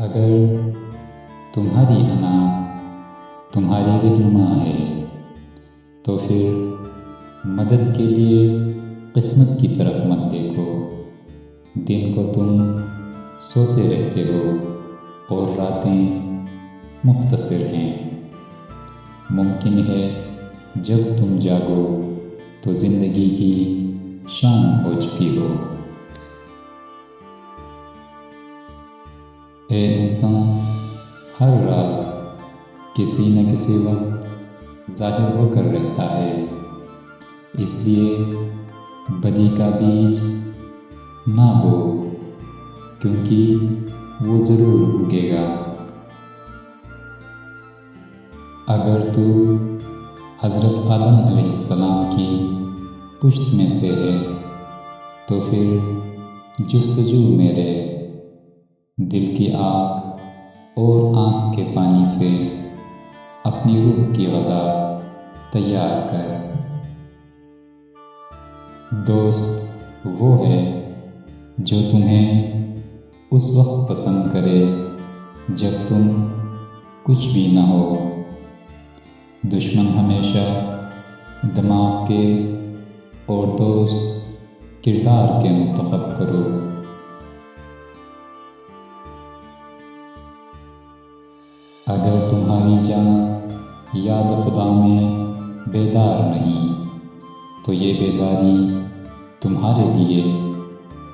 اگر تمہاری انا تمہاری رہنما ہے تو پھر مدد کے لیے قسمت کی طرف مت دیکھو۔ دن کو تم سوتے رہتے ہو اور راتیں مختصر ہیں۔ ممکن ہے جب تم جاگو تو زندگی کی شام ہو چکی ہو۔ اے انسان، ہر راز کسی نہ کسی وقت ظاہر ہو کر رہتا ہے، اس لیے بدی کا بیج نہ بو، کیونکہ وہ ضرور اگے گا۔ اگر تو حضرت آدم علیہ السلام کی پشت میں سے ہے تو پھر جستجو میں رہ، دل کی آگ اور آنکھ کے پانی سے اپنی روح کی غذا تیار کر۔ دوست وہ ہے جو تمہیں اس وقت پسند کرے جب تم کچھ بھی نہ ہو۔ دشمن ہمیشہ دماغ کے اور دوست کردار کے منتخب کرو۔ اگر تمہاری جان یاد خدا میں بیدار نہیں تو یہ بیداری تمہارے لیے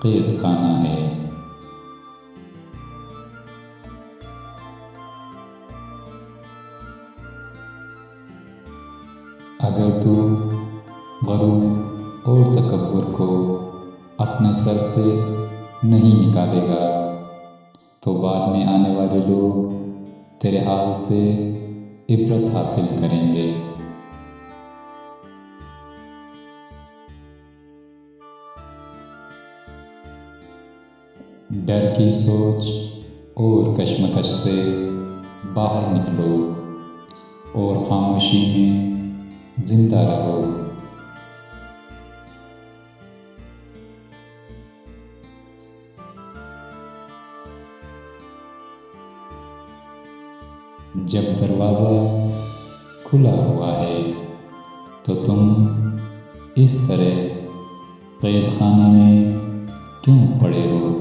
قید خانہ ہے۔ اگر تو غرور اور تکبر کو اپنے سر سے نہیں نکالے گا تو بعد میں آنے والے لوگ تیرے حال سے عبرت حاصل کریں گے۔ ڈر کی سوچ اور کشمکش سے باہر نکلو اور خاموشی میں زندہ رہو۔ جب دروازہ کھلا ہوا ہے تو تم اس طرح قید خانے میں کیوں پڑے ہو؟